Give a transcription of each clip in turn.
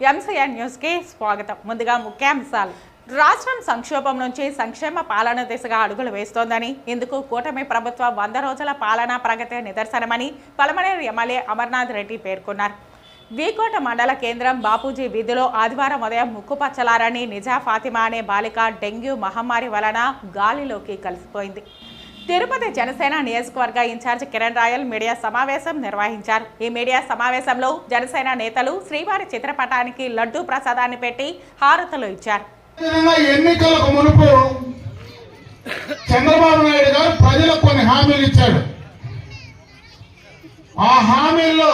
MCN న్యూస్కి స్వాగతం. ముందుగా ముఖ్యాంశాలు. రాష్ట్రం సంక్షోభం నుంచి సంక్షేమ పాలన దిశగా అడుగులు వేస్తోందని, ఇందుకు కూటమి ప్రభుత్వ 100 రోజుల పాలనా ప్రగతి నిదర్శనమని పలమనేరు ఎమ్మెల్యే అమర్నాథ్ రెడ్డి పేర్కొన్నారు. వీకోట మండల కేంద్రం బాపూజీ వీధిలో ఆదివారం ఉదయం ముక్కుపచ్చలారని నిజా ఫాతిమా అనే బాలిక డెంగ్యూ మహమ్మారి వలన గాలిలోకి కలిసిపోయింది. తిరుపతి జనసేన నియోజకవర్గ ఇన్ఛార్జ్ కిరణ్ రాయల్ మీడియా సమావేశం నిర్వహించారు. ఈ మీడియా సమావేశంలో జనసేన నేతలు శ్రీవారి చిత్రపటానికి లడ్డూ ప్రసాదాన్ని పెట్టి హారతులు ఇచ్చారు. ఎన్నికలకు మునుపు చంద్రబాబు నాయుడు గారు ప్రజలకు కొన్ని హామీలు ఇచ్చాడు. ఆ హామీల్లో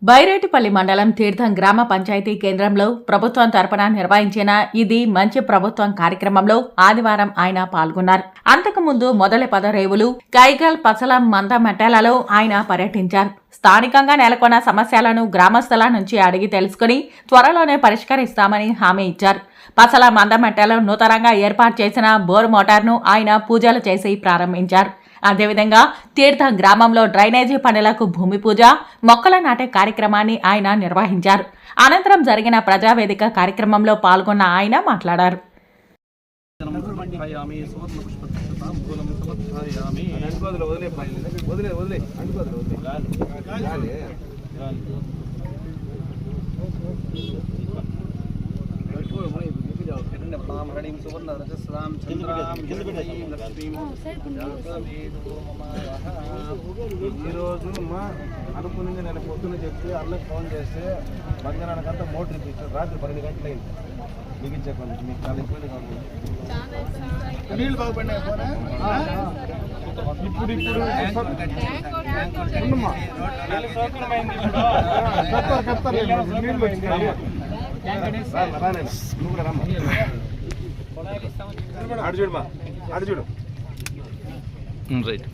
బైరేటిపల్లి మండలం తీర్థం గ్రామ పంచాయతీ కేంద్రంలో ప్రభుత్వం తరపున నిర్వహించిన ఇది మంచి ప్రభుత్వం కార్యక్రమంలో ఆదివారం ఆయన పాల్గొన్నారు. అంతకుముందు మొదటి పదరేవులు కైగల్ పసలం మంద మెట్టలలో ఆయన పర్యటించారు. స్థానికంగా నెలకొన్న సమస్యలను గ్రామస్తుల నుంచి అడిగి తెలుసుకుని త్వరలోనే పరిష్కరిస్తామని హామీ ఇచ్చారు. పసల మందమెట్టలో నూతనంగా ఏర్పాటు చేసిన బోరు మోటార్ను ఆయన పూజలు చేసి ప్రారంభించారు. అదేవిధంగా తీర్థం గ్రామంలో డ్రైనేజీ పనులకు భూమి పూజ, మొక్కల నాటే కార్యక్రమాన్ని ఆయన నిర్వహించారు. అనంతరం జరిగిన ప్రజావేదిక కార్యక్రమంలో పాల్గొన్న ఆయన మాట్లాడారు. ఈరోజు మా అనుకున్నది నేను పొద్దున్న చెప్తే అన్నకు ఫోన్ చేస్తే మధ్యాహ్నానికంతా మోటార్ ఇప్పించారు. రాత్రి 12 గంటలైంది మిగించకండి. మీకు చాలా ఇబ్బంది కాదు. నీళ్ళు బాగుపడినాయి. ఇప్పుడు నువ్వు కూడా రమ్మా. అడు చూడమ్మా, అడు చూడు. రైట్.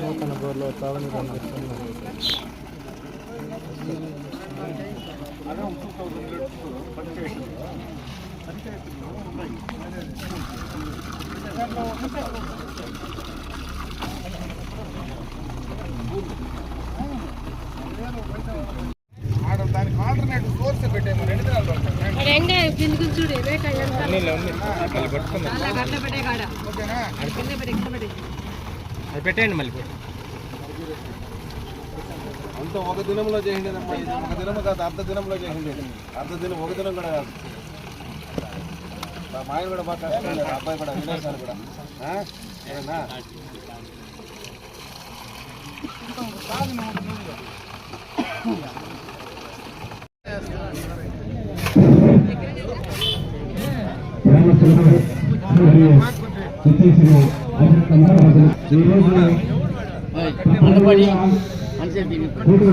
నూతన బోర్లో తావని దానికి ఆల్టర్నేటివ్ సోర్స్ పెట్టేమో 2 దినాలు అది పెట్టేయండి. మళ్ళీ అంత ఒక దినంలో చేయండి. ఒక దినం కాదు, అర్ధ దినంలో చేయండి. అర్ధ దినం, ఒక దినం కూడా కాదు. మా ఆయన కూడా బాగా కష్టపడ్డాడు. అబ్బాయి కూడా, వినాయకాలు కూడా. ఏనా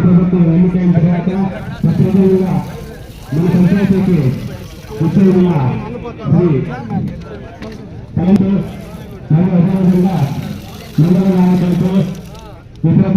ప్రభుత్వం ఎన్నికైన తర్వాత ప్రత్యేకంగా మన పంచాయతీకి ముఖ్యంగా అదేవిధంగా మండల నాయకులతో ఇతర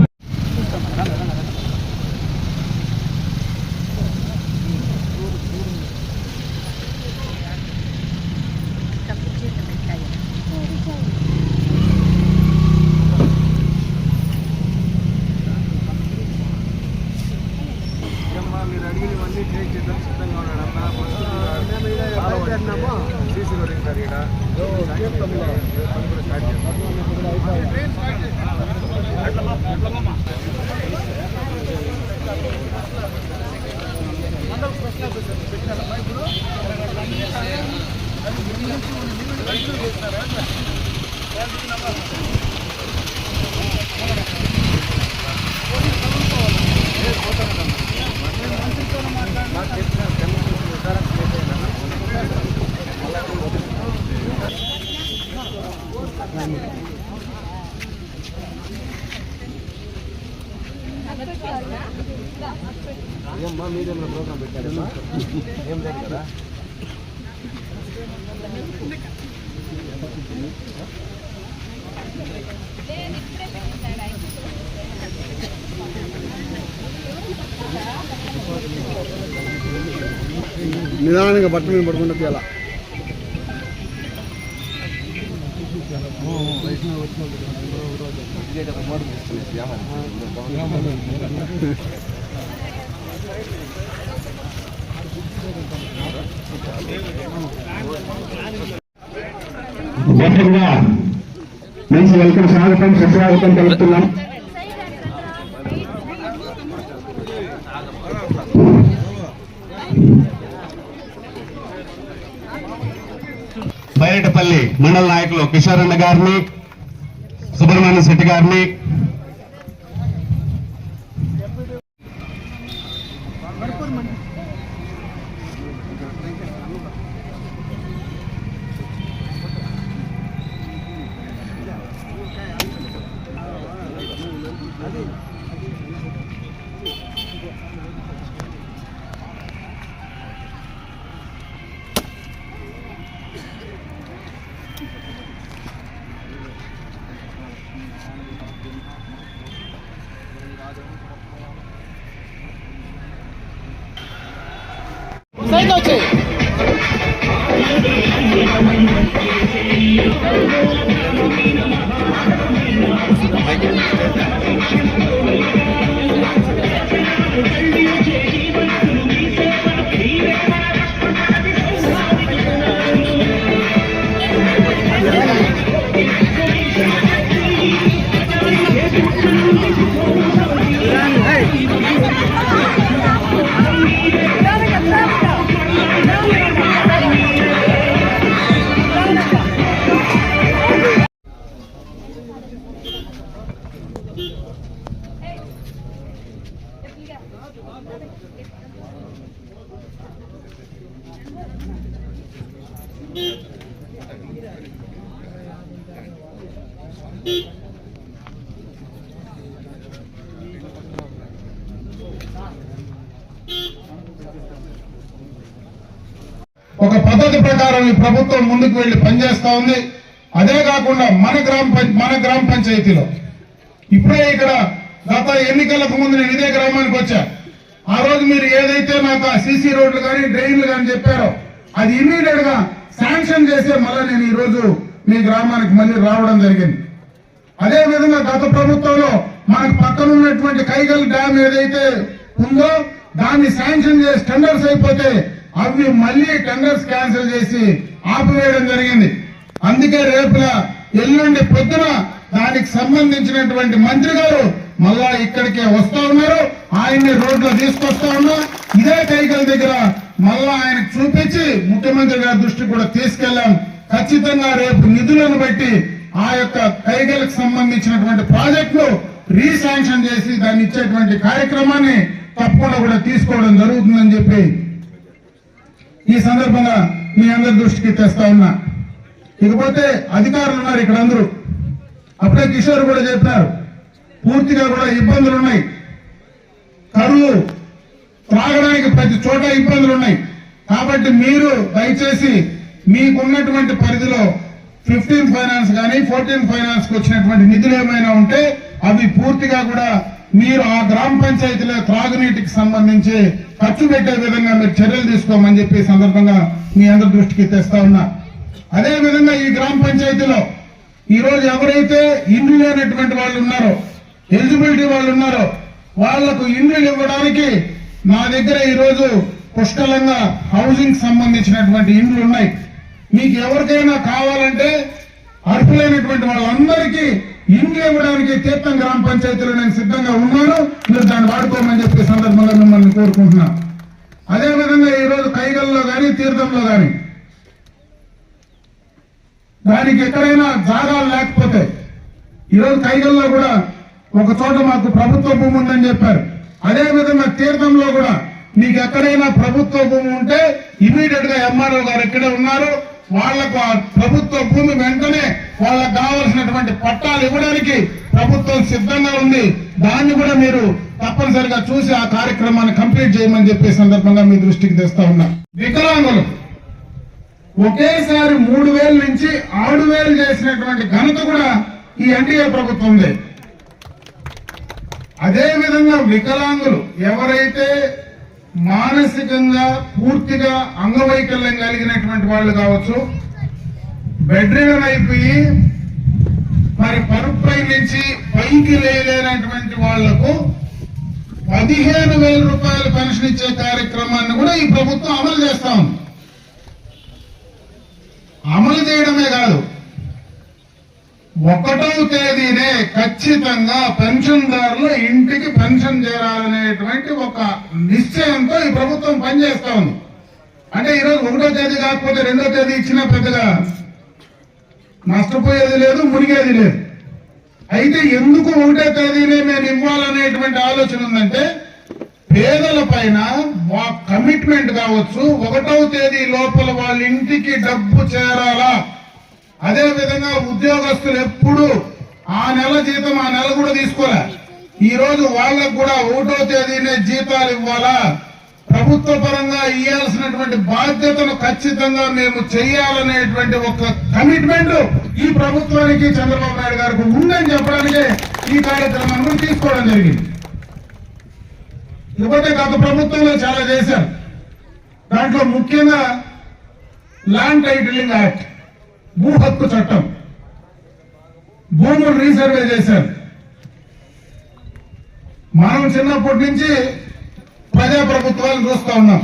మీరు అడిగినవన్నీ టేక్ చేద్దాం సిద్ధంగా ఉన్నాడు. సీసీ రోడ్ సార్ ఇక్కడ ఏమ్మా మీరేమైనా ప్రోగ్రామ్ పెట్టారమ్మా? ఏం లేదు కదా. నిదానంగా బట్ట మీద పడుకుంటే తీయాల. గతంగా మంచి వెల్కమ్ స్వాగతం సుస్వాగతం తెలుపుతున్నాం. బైరెడ్డిపల్లి మండల నాయకులు కిషోర్ అన్న గారిని, సుబ్రహ్మణ్య శెట్టి గారిని, ఒక పద్ధతి ప్రకారం ఈ ప్రభుత్వం ముందుకు వెళ్లి పనిచేస్తా ఉంది. అదే కాకుండా మన గ్రామ పంచాయతీలో ఇప్పుడే ఇక్కడ గత ఎన్నికలకు ముందు నేను ఇదే గ్రామానికి వచ్చా. ఆ రోజు మీరు ఏదైతే నాకు సీసీ రోడ్లు కానీ డ్రైన్లు కానీ చెప్పారో అది ఇమీడియట్ గా శాంక్షన్ చేసే మళ్ళీ నేను ఈ రోజు మీ గ్రామానికి మళ్ళీ రావడం జరిగింది. అదే విధంగా గత ప్రభుత్వంలో మనకు పక్కన ఉన్నటువంటి కైగల్ డ్యామ్ ఏదైతే ఉందో దాన్ని శాంక్షన్ చేసి టెండర్స్ అయిపోతే అవి మళ్ళీ టెండర్స్ క్యాన్సిల్ చేసి ఆపివేయడం జరిగింది. అందుకే రేపున ఎల్లుండి పొద్దున దానికి సంబంధించినటువంటి మంత్రి గారు మళ్ళా ఇక్కడికే వస్తా ఉన్నారు. ఆయన్ని రోడ్లో తీసుకొస్తా ఉన్నా. ఇదే కైగల్ దగ్గర మళ్ళా ఆయనకు చూపించి ముఖ్యమంత్రి గారి దృష్టికి కూడా తీసుకెళ్లాం. ఖచ్చితంగా రేపు నిధులను బట్టి ఆ యొక్క కైగల్కి సంబంధించినటువంటి ప్రాజెక్టులు రీశాంక్షన్ చేసి దాన్ని ఇచ్చేటువంటి కార్యక్రమాన్ని తప్పకుండా కూడా తీసుకోవడం జరుగుతుందని చెప్పి ఈ సందర్భంగా మీ అందరి దృష్టికి తెస్తా ఉన్నా. ఇకపోతే అధికారులు ఉన్నారు ఇక్కడ అందరూ. అప్పుడే కిషోర్ కూడా చెప్పారు, పూర్తిగా కూడా ఇబ్బందులు ఉన్నాయి. కరువు, త్రాగడానికి ప్రతి చోట ఇబ్బందులు ఉన్నాయి. కాబట్టి మీరు దయచేసి మీకున్నటువంటి పరిధిలో 15th ఫైనాన్స్ కానీ 14th ఫైనాన్స్ కు వచ్చినటువంటి నిధులు ఏమైనా ఉంటే అవి పూర్తిగా కూడా మీరు ఆ గ్రామ పంచాయతీలో త్రాగునీటికి సంబంధించి ఖర్చు పెట్టే విధంగా మీరు చర్యలు తీసుకోమని చెప్పి సందర్భంగా మీ అందరి దృష్టికి తెస్తా ఉన్నా. అదే విధంగా ఈ గ్రామ పంచాయతీలో ఈ రోజు ఎవరైతే ఇండ్లు లేనటువంటి వాళ్ళు ఉన్నారో, ఎలిజిబిలిటీ వాళ్ళు ఉన్నారో వాళ్లకు ఇండ్లు ఇవ్వడానికి నా దగ్గర ఈ రోజు పుష్కలంగా హౌసింగ్ సంబంధించినటువంటి ఇండ్లు ఉన్నాయి. మీకు ఎవరికైనా కావాలంటే అర్హులైనటువంటి వాళ్ళందరికీ ఇండ్లు ఇవ్వడానికి తీర్థం గ్రామ పంచాయతీలో నేను సిద్ధంగా ఉన్నాను. మీరు దాన్ని వాడుకోమని చెప్పే సందర్భంగా మిమ్మల్ని కోరుకుంటున్నాను. అదేవిధంగా ఈ రోజు కైగల్లో గాని తీర్థంలో గాని దానికి ఎక్కడైనా జాగాలు లేకపోతే ఈరోజు కైగల్లో కూడా ఒక చోట మాకు ప్రభుత్వ భూమి ఉందని చెప్పారు. అదే విధంగా తీర్థంలో కూడా మీకు ఎక్కడైనా ప్రభుత్వ భూమి ఉంటే ఇమీడియట్ గా ఎంఆర్ఓ గారు ఎక్కడే ఉన్నారు, వాళ్లకు ఆ ప్రభుత్వ భూమి వెంటనే వాళ్ళకు కావాల్సినటువంటి పట్టాలు ఇవ్వడానికి ప్రభుత్వం సిద్ధంగా ఉంది. దాన్ని కూడా మీరు తప్పనిసరిగా చూసి ఆ కార్యక్రమాన్ని కంప్లీట్ చేయమని చెప్పే సందర్భంగా మీ దృష్టికి తెస్తా ఉన్నా. వికలాంగులు ఒకేసారి 3,000 నుంచి 6,000 చేసినటువంటి ఘనత కూడా ఈ ఎన్డీఏ ప్రభుత్వం ఉంది. అదే విధంగా వికలాంగులు ఎవరైతే మానసికంగా పూర్తిగా అంగవైకల్యం కలిగినటువంటి వాళ్ళు కావచ్చు, బెడ్ రిడన్ అయిపోయి మరి పరుపై నుంచి పైకి లేనటువంటి వాళ్లకు 15,000 రూపాయల పెన్షన్ ఇచ్చే కార్యక్రమాన్ని కూడా ఈ ప్రభుత్వం అమలు చేస్తా ఉంది. అమలు చేయడమే కాదు, 1వ తేదీనే ఖచ్చితంగా పెన్షన్దారులు ఇంటికి పెన్షన్ చేరాలనేటువంటి ఒక నిశ్చయంతో ఈ ప్రభుత్వం పనిచేస్తా ఉంది. అంటే ఈరోజు 1వ తేదీ కాకపోతే 2వ తేదీ ఇచ్చినా పెద్దగా నష్టపోయేది లేదు, మునిగేది లేదు. అయితే ఎందుకు 1వ తేదీనే మేము ఇవ్వాలనేటువంటి ఆలోచన ఉందంటే, పేదల పైన కమిట్మెంట్ కావచ్చు, 1వ తేదీ లోపల వాళ్ళ ఇంటికి డబ్బు చేరాలా. అదే విధంగా ఉద్యోగస్తులు ఎప్పుడు ఆ నెల జీతం ఆ నెల కూడా తీసుకోలే, ఈ రోజు వాళ్ళకు కూడా 1వ తేదీనే జీతాలు ఇవ్వాలా. ప్రభుత్వ పరంగా ఇవ్వాల్సినటువంటి బాధ్యతను ఖచ్చితంగా మేము చేయాలనేటువంటి ఒక కమిట్మెంట్ ఈ ప్రభుత్వానికి చంద్రబాబు నాయుడు గారికి ఉందని చెప్పడానికే ఈ కార్యక్రమాన్ని తీసుకోవడం జరిగింది. ఇకపోతే గత ప్రభుత్వంలో చాలా చేశారు. దాంట్లో ముఖ్యంగా ల్యాండ్ టైటిలింగ్ యాక్ట్, భూ హక్కు చట్టం, భూములు రీసర్వే చేశారు. మనం చిన్నప్పటి నుంచి ప్రజాప్రభుత్వాలు చూస్తా ఉన్నాం.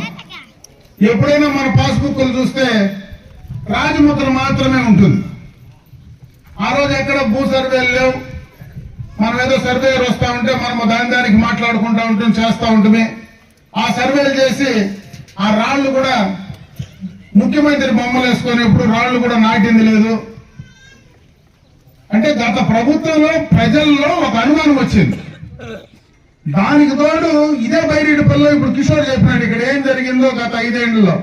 ఎప్పుడైనా మన పాస్బుక్లు చూస్తే రాజముద్ర మాత్రమే ఉంటుంది. ఆ రోజు ఎక్కడ భూ సర్వేలు లేవు. మనం ఏదో సర్వేయర్ వస్తా ఉంటే మనం దానికి మాట్లాడుకుంటా ఉంటాం, చేస్తా ఉంటుంది. ఆ సర్వేలు చేసి ఆ రాళ్లు కూడా ముఖ్యమంత్రి బొమ్మలు వేసుకొని ఇప్పుడు రాళ్లు కూడా నాటింది లేదు. అంటే గత ప్రభుత్వంలో ప్రజల్లో ఒక అనుమానం వచ్చింది. దానికి తోడు ఇదే బైరెడ్డిపల్లిలో ఇప్పుడు కిషోర్ చెప్పినాడు, ఇక్కడ ఏం జరిగిందో గత 5 ఏళ్లలో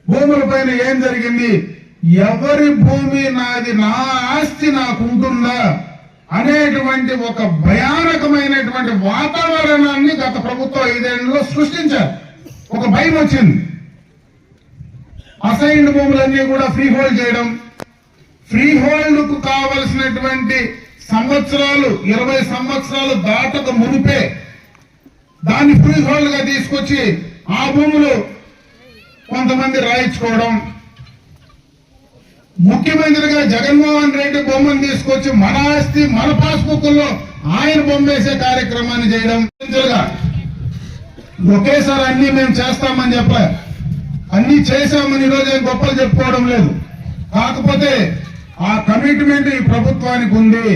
భూముల పైన ఏం జరిగింది, ఎవరి భూమి నాది, నా ఆస్తి నాకు ఉంటుందా అనేటువంటి ఒక భయానకమైనటువంటి వాతావరణాన్ని గత ప్రభుత్వం 5 ఏళ్లలో సృష్టించారు. ఒక భయం వచ్చింది. అసైన్డ్ భూములన్నీ కూడా ఫ్రీ హోల్డ్ చేయడం, ఫ్రీ హోల్డ్ కు కావలసినటువంటి సంవత్సరాలు 20 సంవత్సరాలు దాటక మునిపే దాన్ని ఫ్రీ హోల్డ్ గా తీసుకొచ్చి ఆ భూములు కొంతమంది రాయించుకోవడం, ముఖ్యమంత్రిగా జగన్మోహన్ రెడ్డి బొమ్మను తీసుకొచ్చి మన ఆస్తి మన పాస్బుక్లో ఆయన బొమ్మ వేసే కార్యక్రమాన్ని చేయడం. ఒకేసారి అన్ని మేము చేస్తామని చెప్పలే, అన్ని చేశామని ఈరోజు ఏం గొప్పలు చెప్పుకోవడం లేదు. కాకపోతే ఆ కమిట్మెంట్ ఈ ప్రభుత్వానికి ఉంది.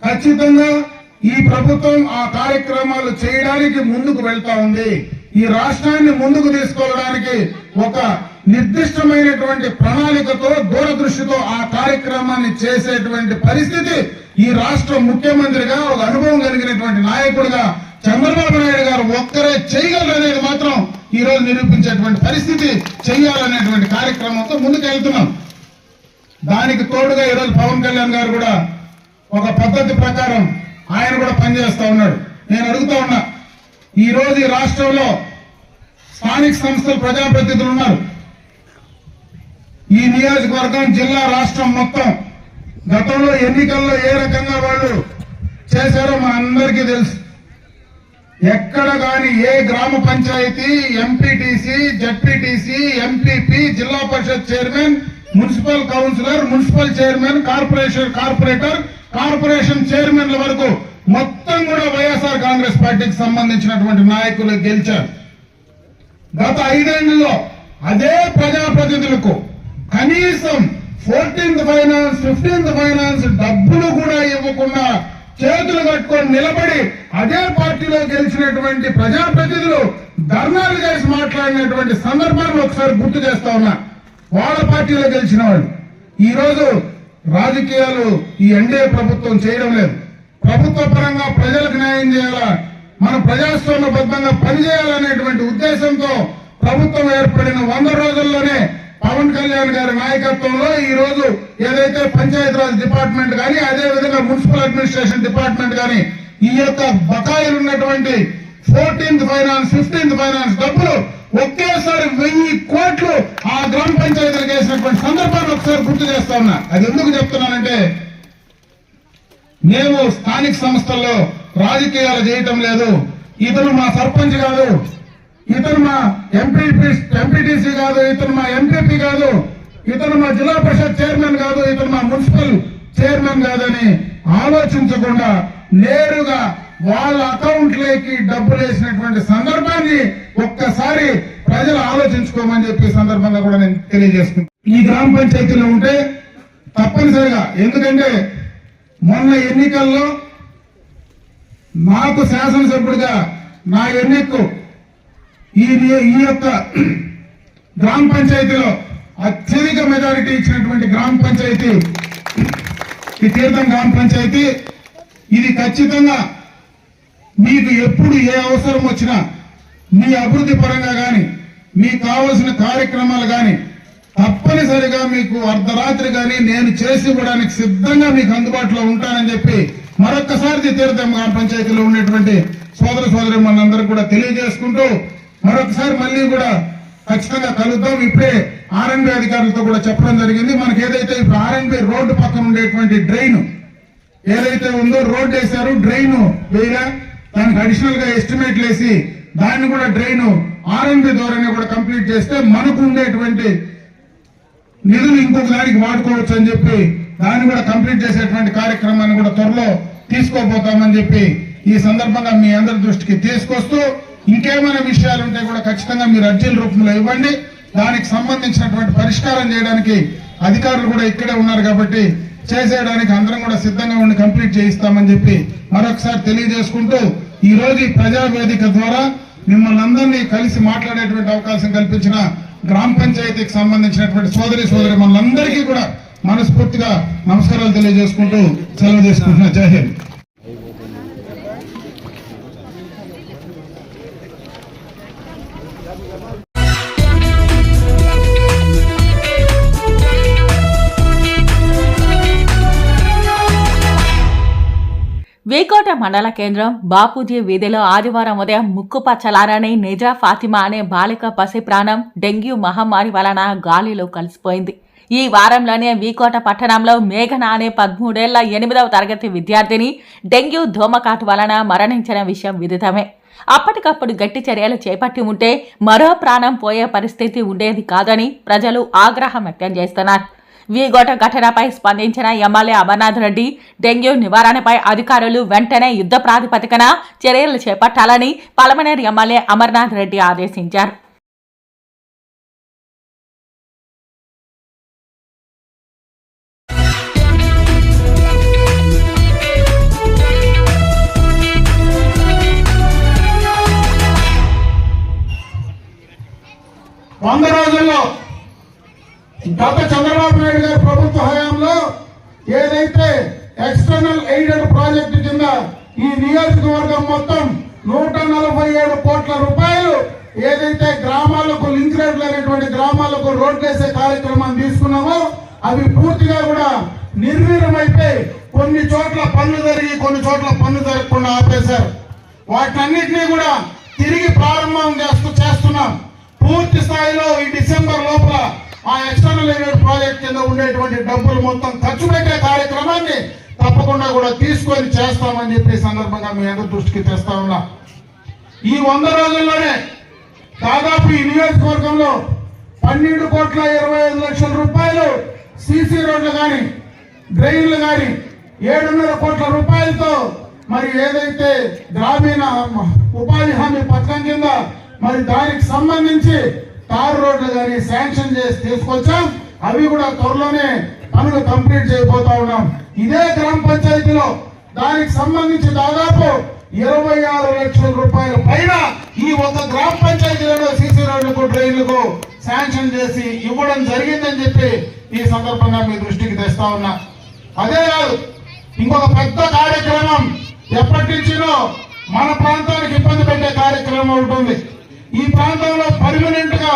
ఖచ్చితంగా ఈ ప్రభుత్వం ఆ కార్యక్రమాలు చేయడానికి ముందుకు వెళ్తా ఉంది. ఈ రాష్ట్రాన్ని ముందుకు తీసుకోవడానికి ఒక నిర్దిష్టమైనటువంటి ప్రణాళికతో దూరదృష్టితో ఆ కార్యక్రమాన్ని చేసేటువంటి పరిస్థితి ఈ రాష్ట్ర ముఖ్యమంత్రిగా ఒక అనుభవం కలిగినటువంటి నాయకుడిగా చంద్రబాబు నాయుడు గారు ఒక్కరే చేయగలరనేది మాత్రం ఈ రోజు నిరూపించేటువంటి పరిస్థితి చేయాలనేటువంటి కార్యక్రమంతో ముందుకు వెళ్తున్నాం. దానికి తోడుగా ఈరోజు పవన్ కళ్యాణ్ గారు కూడా ఒక పద్ధతి ప్రకారం ఆయన కూడా పనిచేస్తా ఉన్నాడు. నేను అడుగుతా ఉన్నా, ఈ రోజు ఈ రాష్ట్రంలో స్థానిక సంస్థల ప్రజాప్రతినిధులు ఉన్నారు. ఈ నియోజకవర్గం, జిల్లా, రాష్ట్రం మొత్తం గతంలో ఎన్నికల్లో ఏ రకంగా వాళ్ళు చేశారో మన అందరికీ తెలుసు. ఎక్కడ గాని ఏ గ్రామ పంచాయతీ, ఎంపీటీసీ, జడ్పీటీసీ, ఎంపీపీ, జిల్లా పరిషత్ chairman, municipal councillor, municipal chairman, corporator, corporation చైర్మన్ల వరకు మొత్తం కూడా వైఎస్ఆర్ కాంగ్రెస్ పార్టీకి సంబంధించినటువంటి నాయకులు గెలిచారు. గత 5 ఏళ్లలో అదే ప్రజాప్రతినిధులకు కనీసం 14th ఫైనాన్స్, 15th ఫైనాన్స్ డబ్బులు కూడా ఇవ్వకుండా చేతులు కట్టుకొని నిలబడి అదే పార్టీలో గెలిచినటువంటి ప్రజాప్రతినిధులు ధర్నాలు చేసి మాట్లాడినటువంటి సందర్భాన్ని ఒకసారి గుర్తు చేస్తా ఉన్నా. వాళ్ళ పార్టీలో గెలిచిన వాళ్ళు ఈ రోజు రాజకీయాలు ఈ ఎన్డీఏ ప్రభుత్వం చేయడం లేదు. ప్రభుత్వ పరంగా ప్రజలకు న్యాయం చేయాలా, మన ప్రజాస్వామ్యబద్ధంగా పనిచేయాలనేటువంటి ఉద్దేశంతో ప్రభుత్వం ఏర్పడిన 100 రోజుల్లోనే పవన్ కళ్యాణ్ గారి నాయకత్వంలో ఈ రోజు ఏదైతే పంచాయతీరాజ్ డిపార్ట్మెంట్ కానీ, అదే విధంగా మున్సిపల్ అడ్మినిస్ట్రేషన్ డిపార్ట్మెంట్ కానీ ఈ యొక్క బకాయిలు ఉన్నటువంటి 14th ఫైనాన్స్ 15th ఫైనాన్స్ డబ్బులు ఒకేసారి 1000 కోట్లు ఆ గ్రామ పంచాయతీలకు వేసినటువంటి సందర్భాన్ని ఒకసారి గుర్తు చేస్తా ఉన్నా. అది ఎందుకు చెప్తున్నానంటే, మేము స్థానిక సంస్థల్లో రాజకీయాలు చేయటం లేదు. ఇతను మా సర్పంచ్ కాదు, ఇతను మా ఎంపీటీసీ కాదు, ఇతను మా ఎంపీపీ కాదు, ఇతను మా జిల్లా పరిషత్ చైర్మన్ కాదు, ఇతను మా మున్సిపల్ చైర్మన్ కాదని ఆలోచించకుండా నేరుగా వాళ్ళ అకౌంట్లోకి డబ్బులు వేసినటువంటి సందర్భాన్ని ఒక్కసారి ప్రజలు ఆలోచించుకోమని చెప్పి సందర్భంగా కూడా నేను తెలియజేసుకుంటాను. ఈ గ్రామ పంచాయతీలో ఉంటే తప్పనిసరిగా, ఎందుకంటే మొన్న ఎన్నికల్లో నాకు శాసనసభ్యుడిగా నా ఎన్నికకు ఈ యొక్క గ్రామ పంచాయతీలో అత్యధిక మెజారిటీ ఇచ్చినటువంటి గ్రామ పంచాయతీ ఈ తీర్థం గ్రామ పంచాయతీ. ఇది ఖచ్చితంగా మీకు ఎప్పుడు ఏ అవసరం వచ్చినా మీ అభివృద్ధి పరంగా కానీ మీకు కావలసిన కార్యక్రమాలు కానీ తప్పనిసరిగా మీకు అర్ధరాత్రి కానీ నేను చేసి ఇవ్వడానికి సిద్ధంగా మీకు అందుబాటులో ఉంటానని చెప్పి మరొక్కసారి తీర్థం గ్రామ పంచాయతీలో ఉండేటువంటి సోదర సోదరి మనందరూ కూడా తెలియజేసుకుంటూ మరొకసారి మళ్ళీ కూడా ఖచ్చితంగా కలుద్దాం. ఇప్పుడే ఆర్ఎన్బి అధికారులతో కూడా చెప్పడం జరిగింది. మనకి ఏదైతే ఇప్పుడు ఆర్ఎన్బి రోడ్డు పక్కన ఉండేటువంటి డ్రైన్ ఏదైతే ఉందో, రోడ్డు వేశారు, డ్రైన్ వేయగా దానికి అడిషనల్ గా ఎస్టిమేట్లు వేసి దాన్ని కూడా డ్రైన్ ఆర్ఎన్బి ద్వారానే కూడా కంప్లీట్ చేస్తే మనకు ఉండేటువంటి నిధులు ఇంకొక దానికి వాడుకోవచ్చు అని చెప్పి దాన్ని కూడా కంప్లీట్ చేసేటువంటి కార్యక్రమాన్ని కూడా త్వరలో తీసుకోబోతామని చెప్పి ఈ సందర్భంగా మీ అందరి దృష్టికి తీసుకొస్తూ, ఇంకేమైనా విషయాలు ఉంటే కూడా ఖచ్చితంగా మీరు అర్జీల రూపంలో ఇవ్వండి. దానికి సంబంధించినటువంటి పరిష్కారం చేయడానికి అధికారులు కూడా ఇక్కడే ఉన్నారు కాబట్టి చేసేయడానికి అందరం కూడా సిద్ధంగా ఉండి కంప్లీట్ చేయిస్తామని చెప్పి మరొకసారి తెలియజేసుకుంటూ, ఈ రోజు ఈ ప్రజావేదిక ద్వారా మిమ్మల్ని అందరినీ కలిసి మాట్లాడేటువంటి అవకాశం కల్పించిన గ్రామ పంచాయతీకి సంబంధించినటువంటి సోదరి మనందరికీ కూడా మనస్ఫూర్తిగా నమస్కారాలు తెలియజేసుకుంటూ సెలవు తీసుకుంటున్నా. జై హింద్. వీకోట మండల కేంద్రం బాపూజీ వీధిలో ఆదివారం ఉదయం ముక్కుపచ్చలారని నిజా ఫాతిమా అనే బాలిక పసి ప్రాణం డెంగ్యూ మహమ్మారి వలన గాలిలో కలిసిపోయింది. ఈ వారంలోనే వీకోట పట్టణంలో మేఘన అనే 13 ఏళ్ల 8వ తరగతి విద్యార్థిని డెంగ్యూ దోమకాటు వలన మరణించిన విషయం విదితమే. అప్పటికప్పుడు గట్టి చర్యలు చేపట్టి ఉంటే మరో ప్రాణం పోయే పరిస్థితి ఉండేది కాదని ప్రజలు ఆగ్రహం వ్యక్తం చేస్తున్నారు. వీకోట ఘటనపై స్పందించిన ఎమ్మెల్యే అమర్నాథ్ రెడ్డి డెంగ్యూ నివారణపై అధికారులు వెంటనే యుద్ధ ప్రాతిపదికన చర్యలు చేపట్టాలని పలమనేరు ఎమ్మెల్యే అమర్నాథ్ రెడ్డి ఆదేశించారు. వంద రోజుల్లో గత చంద్రబాబు నాయుడు గారి ప్రభుత్వ హయాంలో ఏదైతే ఎక్స్టర్నల్ ఎయిడెడ్ ప్రాజెక్టు కింద ఈ నియోజకవర్గం మొత్తం 147 కోట్ల రూపాయలు ఏదైతే గ్రామాలకు లింక్ రోడ్లు అనేటువంటి గ్రామాలకు రోడ్లు వేసే కార్యక్రమాన్ని తీసుకున్నామో అవి పూర్తిగా కూడా నిర్వీర్యమైపోయి కొన్ని చోట్ల పనులు జరిగి కొన్ని చోట్ల పనులు జరగకుండా ఆపేశారు. వాటన్నిటినీ కూడా తిరిగి ప్రారంభం చేస్తున్నాం. పూర్తి స్థాయిలో ఈ డిసెంబర్ లోపల ఆ ఎక్స్టర్నల్ ఎయిడెడ్ ప్రాజెక్ట్ కింద ఉండేటువంటి డబ్బులు మొత్తం ఖర్చు పెట్టే కార్యక్రమాన్ని తప్పకుండా కూడా తీసుకొని చేస్తామని చెప్పి సందర్భంగా మీ అందరి దృష్టికి తెస్తా ఉన్నా. ఈ 100 రోజుల్లోనే దాదాపు ఈ నియోజకవర్గంలో 12,25,00,000 రూపాయలు సీసీ రోడ్లు కానీ డ్రైన్లు కానీ 7.5 కోట్ల రూపాయలతో మరి ఏదైతే గ్రామీణ ఉపాధి హామీ పథకం కింద మరి దానికి సంబంధించి తారు రోడ్లు కానీ శాంక్షన్ చేసి తీసుకొచ్చాం. అవి కూడా త్వరలోనే పనులు కంప్లీట్ చేయబోతా ఉన్నాం. ఇదే గ్రామ పంచాయతీలో దానికి సంబంధించి దాదాపు 26 లక్షల రూపాయల పైన ఈ ఒక గ్రామ పంచాయతీలలో సీసీ రోడ్లకు డ్రైన్లకు శాంక్షన్ చేసి ఇవ్వడం జరిగిందని చెప్పి ఈ సందర్భంగా మీ దృష్టికి తెస్తా ఉన్నా. అదే కాదు, ఇంకొక పెద్ద కార్యక్రమం ఎప్పటి నుంచినో మన ప్రాంతానికి ఇబ్బంది పెట్టే కార్యక్రమం ఉంటుంది. ఈ ప్రాంతంలో పర్మనెంట్ గా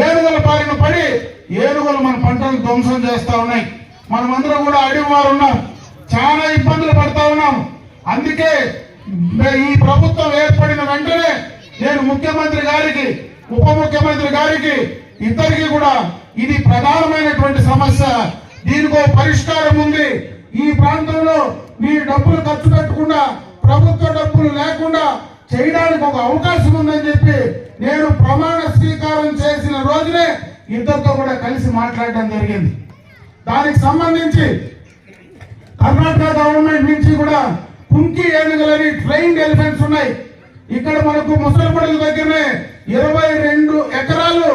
ఏనుగుల బారిన పడి ఏనుగులు మన పంటలు ధ్వంసం చేస్తా ఉన్నాయి. మనమందరం కూడా అడిగి వారు ఉన్నాం, చాలా ఇబ్బందులు పడతా ఉన్నాం. అందుకే ఈ ప్రభుత్వం ఏర్పడిన వెంటనే నేను ముఖ్యమంత్రి గారికి, ఉప ముఖ్యమంత్రి గారికి ఇద్దరికి కూడా ఇది ప్రధానమైనటువంటి సమస్య, దీనికో పరిష్కారం ఉంది. ఈ ప్రాంతంలో మీ డబ్బులు ఖర్చు పెట్టకుండా, ప్రభుత్వ డబ్బులు లేకుండా చేయడానికి ఒక అవకాశం ఉందని చెప్పి నేను ప్రమాణ స్వీకారం చేసిన రోజునే ఇద్దరితో కూడా కలిసి మాట్లాడడం జరిగింది. దానికి సంబంధించి కర్ణాటక గవర్నమెంట్ నుంచి కూడా కుంకి ఏనుగులని ట్రైన్డ్ ఎలిఫెంట్స్ ఉన్నాయి. ఇక్కడ మనకు ముసలిపడల దగ్గరనే 22 ఎకరాలు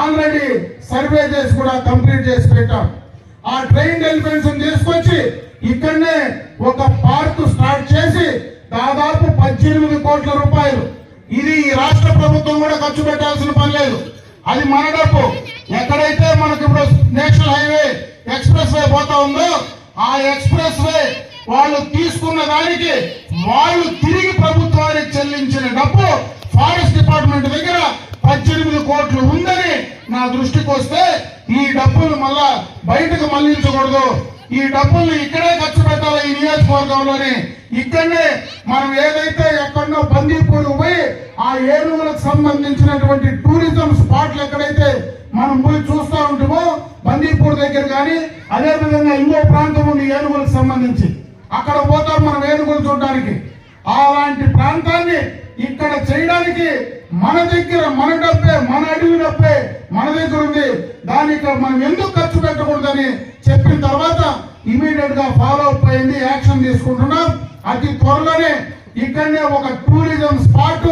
ఆల్రెడీ సర్వే చేసి కూడా కంప్లీట్ చేసి పెట్టాం. ఆ ట్రైన్డ్ ఎలిఫెంట్స్ తీసుకొచ్చి ఇక్కడనే ఒక పార్క్ స్టార్ట్ చేసి దాదాపు 18 కోట్ల రూపాయలు, ఇది ఈ రాష్ట్ర ప్రభుత్వం కూడా ఖర్చు పెట్టాల్సిన పని లేదు, అది మన డబ్బు. ఎక్కడైతే మనకు ఇప్పుడు నేషనల్ హైవే ఎక్స్ప్రెస్ వే పోతా ఉందో ఆ ఎక్స్ప్రెస్ వే వాళ్ళు తీసుకున్న దానికి వాళ్ళు తిరిగి ప్రభుత్వానికి చెల్లించిన డబ్బు ఫారెస్ట్ డిపార్ట్మెంట్ దగ్గర 18 కోట్లు ఉందని నా దృష్టికి వస్తే ఈ డబ్బులు మళ్ళా బయటకు మళ్లించకూడదు, ఈ డబ్బులు ఇక్కడే ఖర్చు పెట్టాలి. ఈ నియోజకవర్గంలోని ఇక్కడనే మనం ఏదైతే ఎక్కడో బందీపూర్ పోయి ఆ ఏనుగులకు సంబంధించినటువంటి టూరిజం స్పాట్లు ఎక్కడైతే మనం పోయి చూస్తూ ఉంటామో బందీపూర్ దగ్గర కానీ, అదే విధంగా ఇంకో ప్రాంతం ఉంది ఏనుగులకు సంబంధించి, అక్కడ పోతాం మనం ఏనుగులు చూడడానికి. అలాంటి ప్రాంతాన్ని ఇక్కడ చేయడానికి మన దగ్గర మన డబ్బే, మన అడవి డబ్బే మన దగ్గర ఉంది, దానికి మనం ఎందుకు ఖర్చు పెట్టకూడదని చెప్పిన తర్వాత ఇమీడియట్ గా ఫాలో అప్ అయింది, యాక్షన్ తీసుకుంటున్నాం. అతి త్వరలోనే ఇక్కడనే ఒక టూరిజం స్పాట్,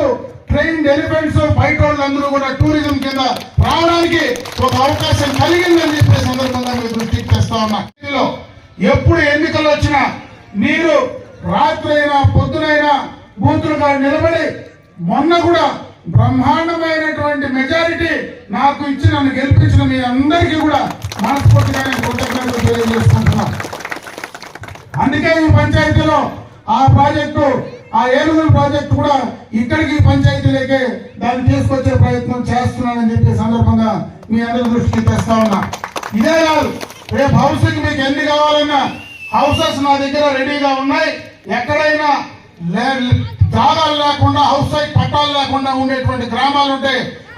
ట్రైన్డ్ ఎలిఫెంట్స్, బయట వాళ్ళందరూ కూడా టూరిజం కింద రావడానికి ఒక అవకాశం కలిగిందని చెప్పే సందర్భంగా మీ దృష్టికి తెస్తా ఉన్నా. ఎప్పుడు ఎన్నికలు వచ్చినా మీరు రాత్రి అయినా పొద్దునైనా బూతులుగా నిలబడి, మొన్న కూడా బ్రహ్మాండమైనటువంటి మెజారిటీ నాకు ఇచ్చి నన్ను గెలిపించిన మీ అందరికీ కూడా మనస్ఫూర్తిగా నేను కృతజ్ఞతలు తెలియజేసుకుంటున్నా. అందుకే ఈ పంచాయతీలో ఆ ప్రాజెక్టు, ఆ ఏనుగుల ప్రాజెక్టు కూడా ఇక్కడికి పంచాయతీలకే దాన్ని తీసుకొచ్చే ప్రయత్నం చేస్తున్నానని చెప్పే సందర్భంగా మీ అందరి దృష్టికి తెస్తా ఉన్నా. ఇదే కాదు, రేపు హౌస్కి మీకు ఎన్ని కావాలన్నా హౌసెస్ నా దగ్గర రెడీగా ఉన్నాయి. ఎక్కడైనా జాగాలు లేకుండా, హౌస్ సైట్ పట్టాలు లేకుండా ఉండేటువంటి గ్రామాలు ఉంటే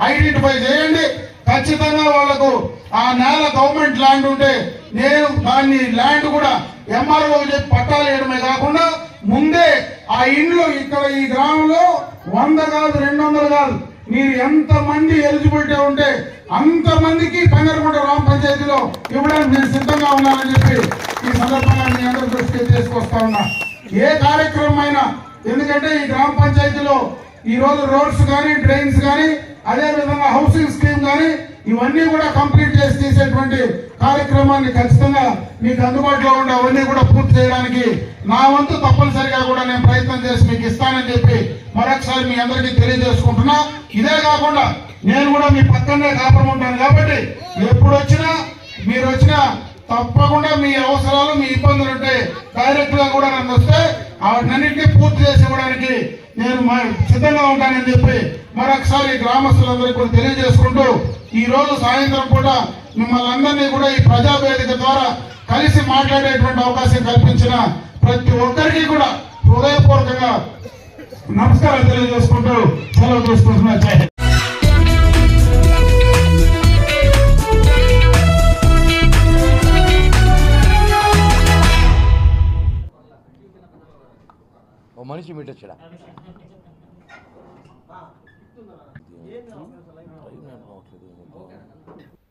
ఐడెంటిఫై చేయండి. ఖచ్చితంగా వాళ్లకు ఆ నేల గవర్నమెంట్ ల్యాండ్ ఉంటే నేను దాన్ని ల్యాండ్ కూడా ఎంఆర్ఓ చెప్పి పట్టాలు వేయడమే కాకుండా ముందే ఆ ఇండ్లు ఇక్కడ ఈ గ్రామంలో 100 కాదు 200 కాదు, మీరు ఎంత మంది ఎలిజిబిలిటీ ఉంటే అంతమందికి పెంగరగుంట గ్రామ పంచాయతీలో ఇవ్వడానికి నేను సిద్ధంగా ఉన్నానని చెప్పి ఈ సందర్భంగా మీ అందరి దృష్టికి తీసుకొస్తా ఉన్నా. ఏ కార్యక్రమం అయినా, ఎందుకంటే ఈ గ్రామ పంచాయతీలో ఈ రోజు రోడ్స్ కానీ, డ్రైన్స్ కానీ, అదే విధంగా హౌసింగ్ స్కీమ్ కానీ ఇవన్నీ కూడా కంప్లీట్ చేసి తీసేటువంటి కార్యక్రమాన్ని ఖచ్చితంగా మీకు అందుబాటులో ఉండే అవన్నీ కూడా పూర్తి చేయడానికి నా వంతు తప్పనిసరిగా కూడా నేను ప్రయత్నం చేసి మీకు ఇస్తానని చెప్పి మరొకసారి మీ అందరికీ తెలియజేసుకుంటున్నా. ఇదే కాకుండా నేను కూడా మీ పక్కనే కాపురం ఉంటాను కాబట్టి ఎప్పుడు వచ్చినా మీరు వచ్చినా తప్పకుండా మీ అవసరాలు, మీ ఇబ్బందులు ఉంటే డైరెక్ట్ గా కూడా నన్ను వస్తే వాటినన్నింటినీ పూర్తి చేసి ఇవ్వడానికి నేను సిద్ధంగా ఉంటానని చెప్పి మరొకసారి గ్రామస్తులందరికీ కూడా తెలియజేసుకుంటూ ఈ రోజు సాయంత్రం పూట మిమ్మల్ని అందరినీ కూడా ఈ ప్రజావేదిక ద్వారా కలిసి మాట్లాడేటువంటి అవకాశం కల్పించిన ప్రతి ఒక్కరికి కూడా హృదయపూర్వకంగా నమస్కారం తెలియజేసుకుంటూ సెలవు తీసుకుంటున్నా. జై హింద్. మనిషి మీటొచ్చా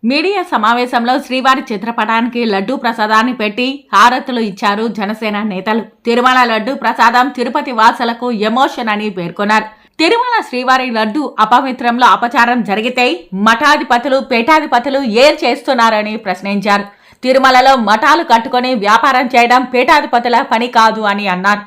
మీడియా సమావేశంలో శ్రీవారి చిత్రపటానికి లడ్డూ ప్రసాదాన్ని పెట్టి హారతులు ఇచ్చారు జనసేన నేతలు. తిరుమల లడ్డూ ప్రసాదం తిరుపతి వాసులకు ఎమోషన్ అని పేర్కొన్నారు. తిరుమల శ్రీవారి లడ్డూ అపవిత్రంలో అపచారం జరిగితే మఠాధిపతులు, పీఠాధిపతులు ఏం చేస్తున్నారని ప్రశ్నించారు. తిరుమలలో మఠాలు కట్టుకుని వ్యాపారం చేయడం పీఠాధిపతుల పని కాదు అని అన్నారు.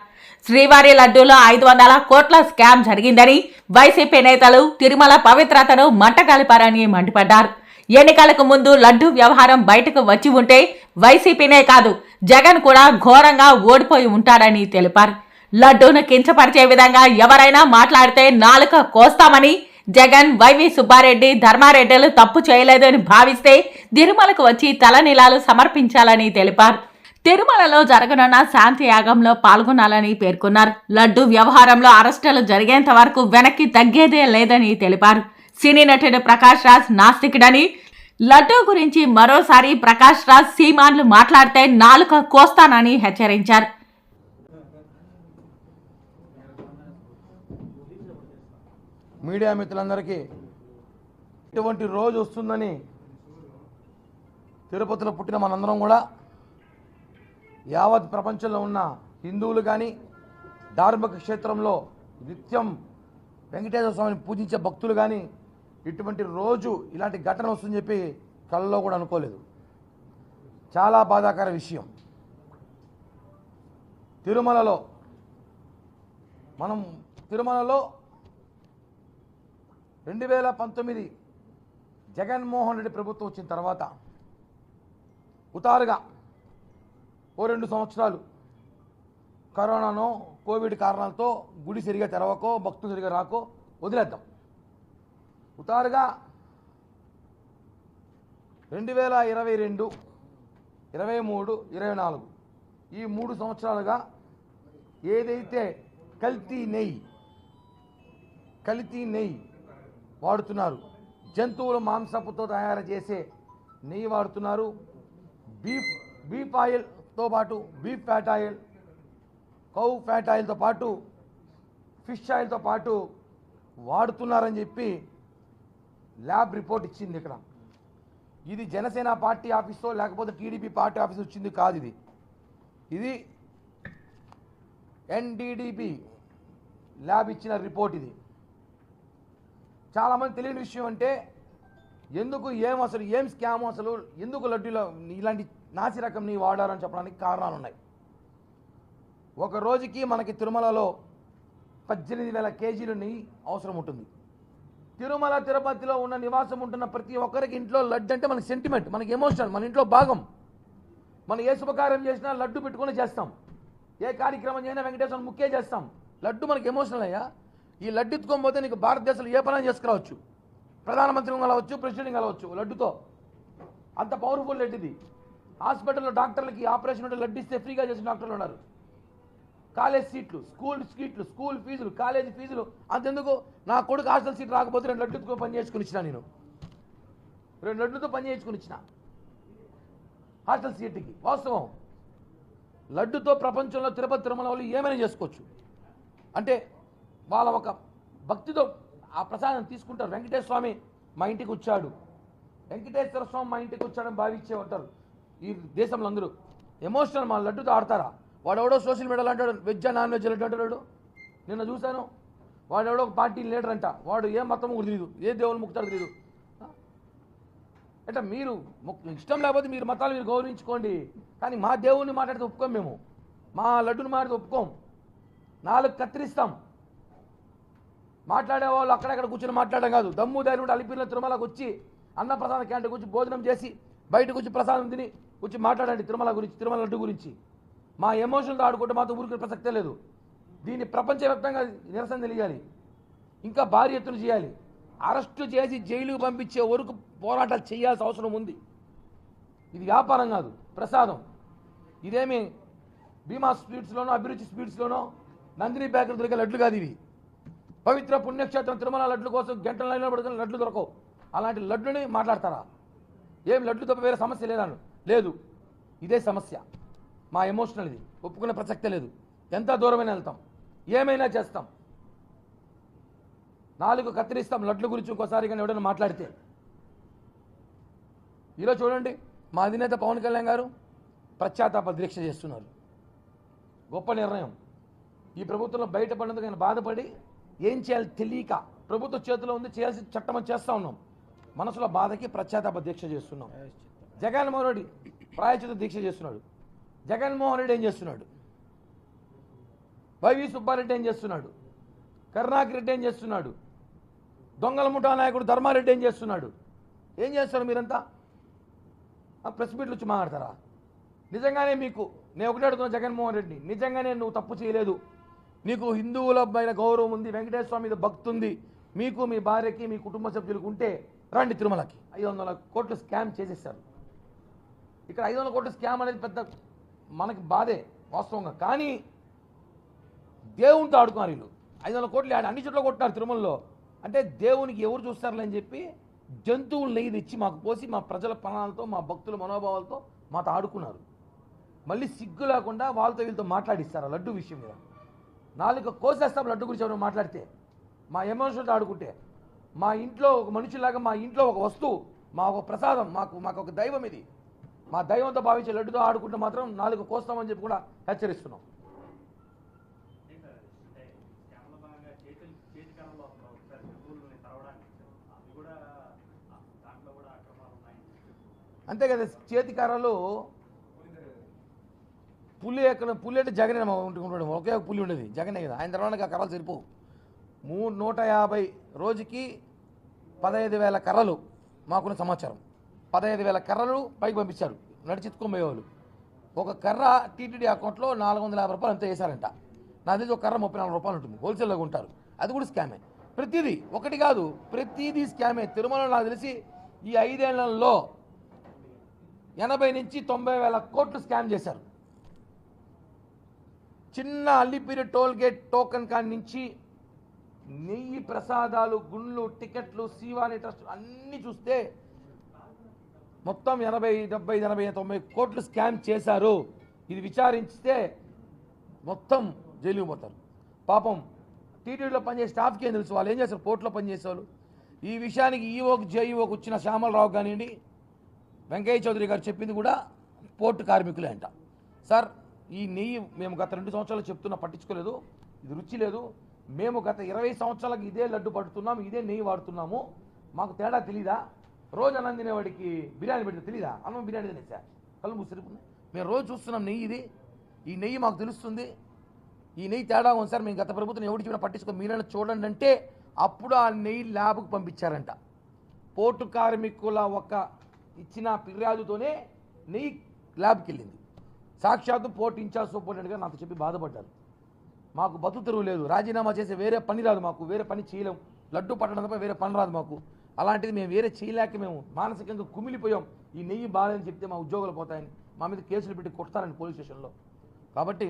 శ్రీవారి లడ్డూలో 500 కోట్ల స్కామ్ జరిగిందని వైసీపీ నేతలు తిరుమల పవిత్రతను మంటగలిపారని మండిపడ్డారు. ఎన్నికలకు ముందు లడ్డూ వ్యవహారం బయటకు వచ్చి ఉంటే వైసీపీనే కాదు జగన్ కూడా ఘోరంగా ఓడిపోయి ఉంటాడని తెలిపారు. లడ్డూను కించపరిచే విధంగా ఎవరైనా మాట్లాడితే నాలుక కోస్తామని, జగన్, వైవి సుబ్బారెడ్డి, ధర్మారెడ్డిలు తప్పు చేయలేదని భావిస్తే తిరుమలకు వచ్చి తలనీలాలు సమర్పించాలని తెలిపారు. తిరుమలలో జరగనున్న శాంతి యాగంలో పాల్గొనాలని పేర్కొన్నారు. లడ్డు వ్యవహారంలో అరెస్టులు జరిగేంత వరకు వెనక్కి తగ్గేదే లేదని తెలిపారు. సినీ నటుడు ప్రకాష్ రాజ్ నాస్తికుడని, లడ్డు గురించి మరోసారి ప్రకాష్ రాజ్ సీమాన్లు మాట్లాడితే నాలుక కోస్తానని హెచ్చరించారు. మీడియా మిత్రులందరికీ ఇటువంటి రోజు వస్తుందని తిరుపతిలో పుట్టిన మనందరం కూడా యావత్ ప్రపంచంలో ఉన్న హిందువులు కానీ ధార్మిక క్షేత్రంలో నిత్యం వెంకటేశ్వర స్వామిని పూజించే భక్తులు కానీ ఇటువంటి రోజు ఇలాంటి ఘటన వస్తుందని చెప్పి కళ్ళలో కూడా అనుకోలేదు. చాలా బాధాకర విషయం. తిరుమలలో 2019 జగన్మోహన్ రెడ్డి ప్రభుత్వం వచ్చిన తర్వాత ఉతారుగా 2 సంవత్సరాలు కరోనానో కోవిడ్ కారణాలతో గుడి సరిగా తెరవకో భక్తులు సరిగా రాకో వదిలేద్దాం. ఉతారుగా 2022, 23, 24 ఈ 3 సంవత్సరాలుగా ఏదైతే కల్తీ నెయ్యి వాడుతున్నారు, జంతువుల మాంసపుతో తయారు చేసే నెయ్యి వాడుతున్నారు, బీఫ్ ఆయిల్తో పాటు beef fat oil, cow fat ఆయిల్తో పాటు ఫిష్ ఆయిల్తో పాటు వాడుతున్నారని చెప్పి ల్యాబ్ రిపోర్ట్ ఇచ్చింది. ఇక్కడ ఇది జనసేన పార్టీ ఆఫీస్తో లేకపోతే టీడీపీ పార్టీ ఆఫీస్ వచ్చింది కాదు. ఇది ఎన్డీడీపీ ల్యాబ్ ఇచ్చిన రిపోర్ట్. ఇది చాలామంది తెలియని విషయం. అంటే ఎందుకు ఏం స్కామ్ అసలు ఎందుకు లడ్డూలో ఇలాంటి నాసి రకం నీ వాడారని చెప్పడానికి కారణాలు ఉన్నాయి. ఒక రోజుకి మనకి తిరుమలలో 18,000 కేజీలు నెయ్యి అవసరం ఉంటుంది. తిరుమల తిరుపతిలో ఉన్న నివాసం ఉంటున్న ప్రతి ఒక్కరికి ఇంట్లో లడ్డు అంటే మనకి సెంటిమెంట్, మనకి ఎమోషన్, మన ఇంట్లో భాగం. మనం ఏ శుభకార్యం చేసినా లడ్డు పెట్టుకుని చేస్తాం. ఏ కార్యక్రమం చేసినా వెంకటేశ్వర ముఖ్య చేస్తాం. లడ్డు మనకి ఎమోషనల్ అయ్యా. ఈ లడ్డు ఎత్తుకోకపోతే నీకు భారతదేశంలో ఏ పని చేసుకురావచ్చు, ప్రధానమంత్రిని కలవచ్చు, ప్రెసిడెంట్ కలవచ్చు లడ్డుతో. అంత పవర్ఫుల్ లడ్డుది. హాస్పిటల్లో డాక్టర్లకి ఆపరేషన్ ఉంటే లడ్డు ఇస్తే ఫ్రీగా చేసిన డాక్టర్లు ఉన్నారు. కాలేజ్ సీట్లు, స్కూల్ ఫీజులు, కాలేజీ ఫీజులు అంతెందుకు. నా కొడుకు హాస్టల్ సీట్ రాకపోతే 2 లడ్డుతో పని చేసుకుని ఇచ్చిన. నేను 2 లడ్డుతో పని చేసుకుని ఇచ్చిన హాస్టల్ సీట్కి. వాస్తవం. లడ్డుతో ప్రపంచంలో తిరుపతి తిరుమల వాళ్ళు ఏమైనా చేసుకోవచ్చు. అంటే వాళ్ళ ఒక భక్తితో ఆ ప్రసాదం తీసుకుంటారు. వెంకటేశ్వర స్వామి మా ఇంటికి వచ్చాడు, వెంకటేశ్వర స్వామి మా ఇంటికి వచ్చాడని భావించే ఉంటారు ఈ దేశంలో అందరూ. ఎమోషనల్. మా లడ్డుతో ఆడతారా? వాడెవడో సోషల్ మీడియాలో అంటాడు వెజ్ నాన్ వెజ్ లడ్డు అంటాడు. నిన్న చూశాను. వాడెవడో ఒక పార్టీ లీడర్ అంట. వాడు ఏ మతం కూడా తెలియదు, ఏ దేవుని ముక్తాడు తెలియదు. అంటే మీరు ఇష్టం లేకపోతే మీరు మతాలు మీరు గౌరవించుకోండి, కానీ మా దేవుణ్ణి మాట్లాడితే ఒప్పుకోం. మేము మా లడ్డుని మాట్లాడితే ఒప్పుకోం. 4 కత్తిరిస్తాం. మాట్లాడే వాళ్ళు అక్కడక్కడ కూర్చొని మాట్లాడడం కాదు. దమ్ము ధైర్యం ఉంటే అలిపిరిలో తిరుమలకు వచ్చి అన్నప్రసాద క్యాంటీన్ వచ్చి భోజనం చేసి బయటకు వచ్చి ప్రసాదం తిని వచ్చి మాట్లాడండి తిరుమల గురించి, తిరుమల లడ్డు గురించి. మా ఎమోషన్తో ఆడుకుంటే మాతో ఊరికి ప్రసక్తే లేదు. దీన్ని ప్రపంచవ్యాప్తంగా నిరసన తెలియాలి, ఇంకా భారీ ఎత్తున చేయాలి. అరెస్టు చేసి జైలుకు పంపించే వరకు పోరాటాలు చేయాల్సిన అవసరం ఉంది. ఇది వ్యాపారం కాదు, ప్రసాదం. ఇదేమి భీమా స్వీట్స్లోనో అభిరుచి స్వీట్స్లోనో నందిని బేకరీ దొరికే లడ్లు కాదు. ఇవి పవిత్ర పుణ్యక్షేత్రం తిరుమల లడ్లు కోసం గంటల లైన్లో పడుకుని లడ్లు దొరకవు. అలాంటి లడ్లుని మాట్లాడతారా? ఏం లడ్లు తప్ప వేరే సమస్య లేదాను? లేదు, ఇదే సమస్య. మా ఎమోషనల్ ఇది. ఒప్పుకునే ప్రసక్తే లేదు. ఎంత దూరమైనా వెళ్తాం, ఏమైనా చేస్తాం. 4 కత్తిరిస్తాం లడ్ల గురించి ఇంకోసారి కానీ ఎవడైనా మాట్లాడితే. ఈరోజు చూడండి, మా అధినేత పవన్ కళ్యాణ్ గారు పశ్చాత్తాప దీక్ష చేస్తున్నారు. గొప్ప నిర్ణయం. ఈ ప్రభుత్వంలో బయటపడినందుకు ఆయన బాధపడి ఏం చేయాలి తెలియక ప్రభుత్వ చేతిలో ఉంది, చేయాల్సిన చట్టం చేస్తూ ఉన్నాం. మనసులో బాధకి పశ్చాత్తాప దీక్ష చేస్తున్నాం. జగన్మోహన్ రెడ్డి ప్రాయశ్చిత్త దీక్ష చేస్తున్నాడు. జగన్మోహన్ రెడ్డి ఏం చేస్తున్నాడు? వైవి సుబ్బారెడ్డి ఏం చేస్తున్నాడు? కరుణాకర్ రెడ్డి ఏం చేస్తున్నాడు? దొంగల ముఠా నాయకుడు ధర్మారెడ్డి ఏం చేస్తున్నాడు? ఏం చేస్తారు మీరంతా? ప్రెస్ మీట్లు వచ్చి మాట్లాడతారా? నిజంగానే మీకు నేను ఒకటే అడుగుతున్నా జగన్మోహన్ రెడ్డి, నిజంగానే నువ్వు తప్పు చేయలేదు, నీకు హిందువుల పైన గౌరవం ఉంది, వెంకటేశ్వర స్వామి మీద భక్తి ఉంది, మీకు మీ భార్యకి మీ కుటుంబ సభ్యులకు ఉంటే రండి తిరుమలకి. 500 కోట్లు స్కామ్ చేసేసారు. ఇక్కడ 500 కోట్లు స్కామ్ అనేది పెద్ద మనకి బాధే వాస్తవంగా. కానీ దేవునితో ఆడుకున్నారు వీళ్ళు. 500 కోట్లు అన్ని చోట్ల కొట్టినారు తిరుమలలో. అంటే దేవునికి ఎవరు చూస్తారులే అని చెప్పి జంతువులు నెయ్యి తెచ్చి మాకు పోసి మా ప్రజల ప్రాణాలతో, మా భక్తుల మనోభావాలతో మాతో ఆడుకున్నారు. మళ్ళీ సిగ్గు లేకుండా వాళ్ళతో వీళ్ళతో మాట్లాడిస్తారు లడ్డు విషయం మీద. 4 కోసేస్తాం లడ్డు గురించి ఎవరు మాట్లాడితే, మా ఎమోషన్తో ఆడుకుంటే. మా ఇంట్లో ఒక మనిషిలాగా, మా ఇంట్లో ఒక వస్తువు, మా ఒక ప్రసాదం, మాకు ఒక దైవం, ఇది మా దైవంతో భావించే లడ్డుతో ఆడుకుంటే మాత్రం 4 కోస్తామని చెప్పి కూడా హెచ్చరిస్తున్నాం. అంతే కదా, చేతికారాలు పులి అంటే జగనే ఉంటున్నాడు. ఒకే ఒక పులి ఉండేది జగనే కదా, ఆయన తర్వాత ఆ కర్రలు సరిపోవు. 150 రోజుకి 15,000 కర్రలు మాకున్న సమాచారం. 15,000 కర్రలు పైకి పంపించారు నడిచిత్తుకోబోయేవాళ్ళు. ఒక కర్ర టీటీడీ అకౌంట్లో 450 రూపాయలు అంతా వేశారంట. నా తెలిసి ఒక కర్ర 34 రూపాయలు ఉంటుంది, హోల్సేల్లో ఉంటారు. అది కూడా స్కామే. ప్రతిదీ ఒకటి కాదు, ప్రతిదీ స్కామే. తిరుమలలో నాకు తెలిసి ఈ 5 ఏళ్లలో 80 నుంచి 90,000 కోట్లు స్కామ్ చేశారు. చిన్న అల్లిపిరి టోల్ గేట్ టోకెన్ కాడి నుంచి నెయ్యి ప్రసాదాలు, గుండ్లు, టికెట్లు, శ్రీవాణి ట్రస్ట్ అన్నీ చూస్తే మొత్తం 80, 70, 80, 90 కోట్లు స్కామ్ చేశారు. ఇది విచారిస్తే మొత్తం జైలుకి పోతారు. పాపం టీటీడీలో పనిచేసే స్టాఫ్కి ఏం తెలుసు, వాళ్ళు ఏం చేస్తారు, పోర్టులో పనిచేసేవాళ్ళు. ఈ విషయానికి ఈఓకి జేఈఓకి వచ్చిన శ్యామలరావు కానివ్వండి, వెంకయ్య చౌదరి గారు చెప్పింది కూడా పోర్టు కార్మికులే అంట. సార్, ఈ నెయ్యి మేము గత 2 సంవత్సరాలు చెప్తున్నా, పట్టించుకోలేదు, ఇది రుచి లేదు. మేము గత 20 సంవత్సరాలకు ఇదే లడ్డు పడుతున్నాం, ఇదే నెయ్యి వాడుతున్నాము, మాకు తేడా తెలీదా? రోజు అన్నం తినేవాడికి బిర్యానీ పెడితే తెలీదా? అన్నం బిర్యానీ తినేసా కళ్ళు మూసిపోతున్నాయి. మేము రోజు చూస్తున్నాం నెయ్యి, ఇది ఈ నెయ్యి మాకు తెలుస్తుంది, ఈ నెయ్యి తేడా ఉంది సార్, మేము గత ప్రభుత్వం ఎవరికి చెప్పినా పట్టించుకో, మీరైనా చూడండి అంటే అప్పుడు ఆ నెయ్యి ల్యాబ్కు పంపించారంట. పోర్టు కార్మికుల ఒక ఇచ్చిన ఫిర్యాదుతోనే నెయ్యి ల్యాబ్కి వెళ్ళింది. సాక్షాత్తు పోర్టు ఇన్ఛార్జ్ సూపరింటెండెంట్ గారు నాతో చెప్పి బాధపడ్డారు. మాకు బతు తెరువు లేదు, రాజీనామా చేసే వేరే పని రాదు, మాకు వేరే పని చేయలేం, లడ్డు పట్టడం తప్ప వేరే పని రాదు మాకు. అలాంటిది మేము వేరే చేయలేక మేము మానసికంగా కుమిలిపోయాం. ఈ నెయ్యి బాగాలని చెప్తే మా ఉద్యోగాలు పోతాయని మా మీద కేసులు పెట్టి కొడతారని పోలీస్ స్టేషన్లో. కాబట్టి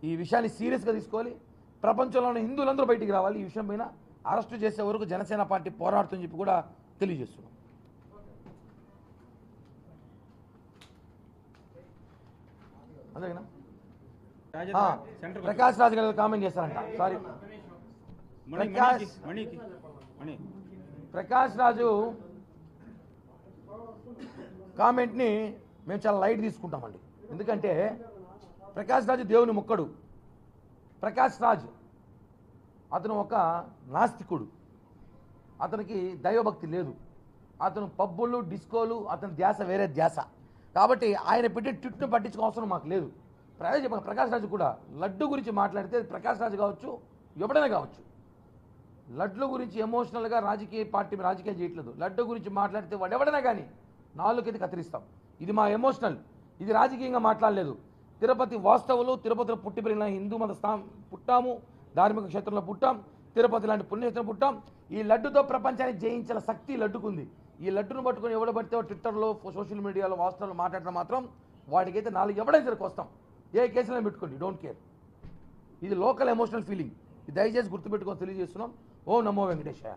ఈ విషయాన్ని సీరియస్గా తీసుకోవాలి. ప్రపంచంలోని హిందువులందరూ బయటికి రావాలి. ఈ విషయం పైన అరెస్టు చేసే వరకు జనసేన పార్టీ పోరాడుతుందని చెప్పి కూడా తెలియజేస్తున్నాం. అంతేనా? ప్రకాష్ రాజు గారు కామెంట్ చేస్తారంట. సారీ, ప్రకాష్ రాజు కామెంట్ని మేము చాలా లైట్ తీసుకుంటామండి. ఎందుకంటే ప్రకాష్ రాజు దేవుని ముక్కడు. ప్రకాష్ రాజు అతను ఒక నాస్తికుడు, అతనికి దైవభక్తి లేదు, అతను పబ్బులు, డిస్కోలు, అతని ధ్యాస వేరే ధ్యాస. కాబట్టి ఆయన పెట్టి ట్విట్ను పట్టించుకో అవసరం మాకు లేదు. ప్రకాష్ రాజు కూడా లడ్డు గురించి మాట్లాడితే, ప్రకాష్ రాజు కావచ్చు, ఎవడైనా కావచ్చు, లడ్డు గురించి ఎమోషనల్గా రాజకీయ పార్టీ రాజకీయాలు చేయట్లేదు. లడ్డు గురించి మాట్లాడితే వాడెవడైనా కానీ 4 కింద కత్తిరిస్తాం. ఇది మా ఎమోషనల్, ఇది రాజకీయంగా మాట్లాడలేదు. తిరుపతి వాస్తవులు, తిరుపతిలో పుట్టి పెరిగిన హిందూ మత పుట్టాము, ధార్మిక క్షేత్రంలో పుట్టాం, తిరుపతి లాంటి పుణ్యక్షేత్రం పుట్టాం. ఈ లడ్డుతో ప్రపంచాన్ని జయించిన శక్తి లడ్డుకుంది. ఈ లడ్డును పట్టుకొని ఎవడ పడితే ట్విట్టర్లో, సోషల్ మీడియాలో, వాస్తవాలు మాట్లాడడం మాత్రం వాడికైతే 4 ఎవడైతే సరికి వస్తాం. ఏ కేసులో పెట్టుకోండి, డోంట్ కేర్. ఇది లోకల్ ఎమోషనల్ ఫీలింగ్. ఇది దయచేసి గుర్తుపెట్టుకొని తెలియజేస్తున్నాం. ఓం నమో వెంకటేశాయ.